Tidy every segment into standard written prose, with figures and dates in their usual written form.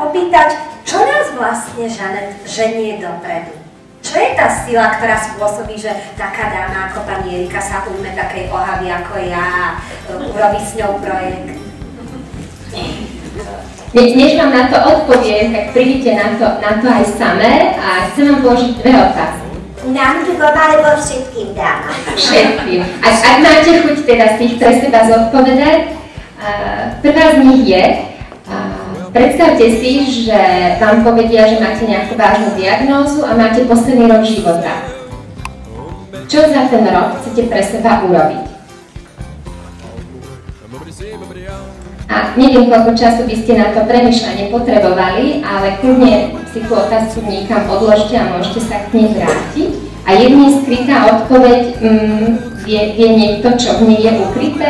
opýtať, čo nás vlastne, Žanet, ženie dopredu? Čo je tá sila, ktorá spôsobí, že taká dáma ako pani Erika sa ujme takej ohavy ako ja a urobí s ňou projekt? Než vám na to odpoviem, tak prídite na to aj samé a chcem vám položiť dve otázky. Nám dvom alebo všetkým dámam? Všetkým. Ak máte chuť teda z tých pre seba zodpovedať, prvá z nich je, predstavte si, že vám povedia, že máte nejakú vážnu diagnózu a máte posledný rok života. Čo za ten rok chcete pre seba urobiť? A neviem, koľko času by ste na to premýšľanie potrebovali, ale kľudne si tú otázku niekam odložte a môžete sa k nej vrátiť. A jedný skrytá odpoveď, vie niekto, čo v nej je ukryté?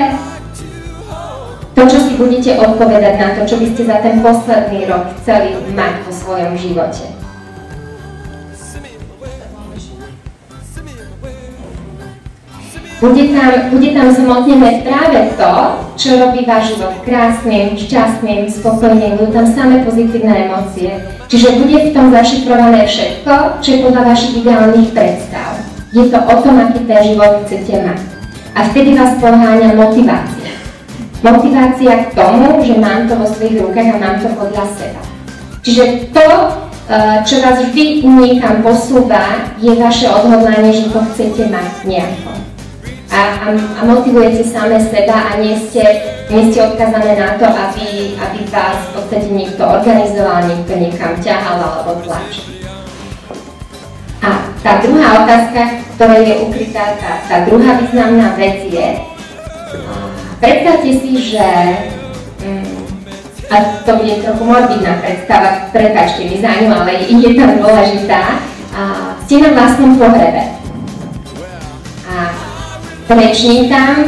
To, čo si budete odpovedať na to, čo by ste za ten posledný rok chceli mať vo svojom živote. Bude tam zhmotnené práve to, čo robí váš život krásnym, šťastným, spokojným, budú tam samé pozitívne emócie. Čiže bude v tom zašifrované všetko, čo je podľa vašich ideálnych predstav. Je to o tom, aký ten život chcete mať. A vtedy vás poháňa motivácia. Motivácia k tomu, že mám to vo svojich rukách a mám to podľa seba. Čiže to, čo vás vždy niekam posúva, je vaše odhodlanie, že to chcete mať nejako. A motivujete same seba a nie ste odkazané na to, aby vás v podstate niekto organizoval, niekto niekam ťahal alebo tlačil. A tá druhá otázka, ktorá je ukrytá, tá druhá významná vec je, predstavte si, že, a to bude trochu morbidná predstava, prepáčte mi za ňu, ale je tam dôležitá, ste na vlastnom pohrebe. Preční tam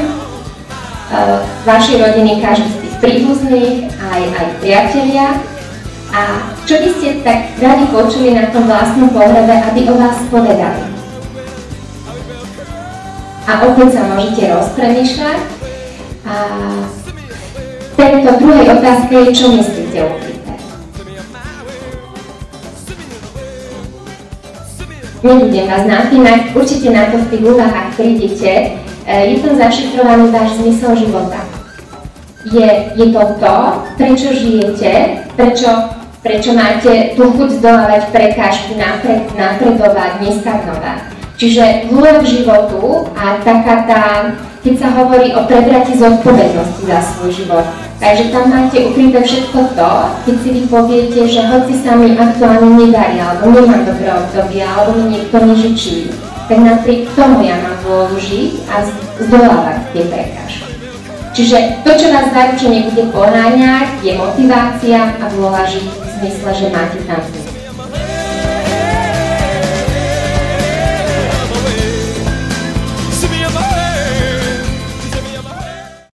vašej rodiny, každý z tých príbuzných, aj priatelia. A čo by ste tak radi počuli na tom vlastnom pohrebe, aby o vás povedali? A opäť sa môžete rozpremýšľať. A tejto druhej otázke je, čo myslíte ukryté? Nebudem vás napínať, určite na to v tých úvahách prídete. Je tam zašifrovaný váš zmysel života. Je to to, prečo žijete, prečo máte tú chuť zdolávať prekážky, napredovať, nestagnovať. Čiže vôľa k životu a taká tá, keď sa hovorí o prebrati zodpovednosti za svoj život. Takže tam máte ukryté všetko to, keď si vy poviete, že hoci sa mi aktuálne nedarí, alebo nemám dobré obdobie, alebo mi niekto nežičí, tak napriek tomu ja mám vôľu žiť a zdolávať tie prekážky. Čiže to, čo vás zaručene bude poháňať, je motivácia a vôľa žiť v zmysle, že máte tam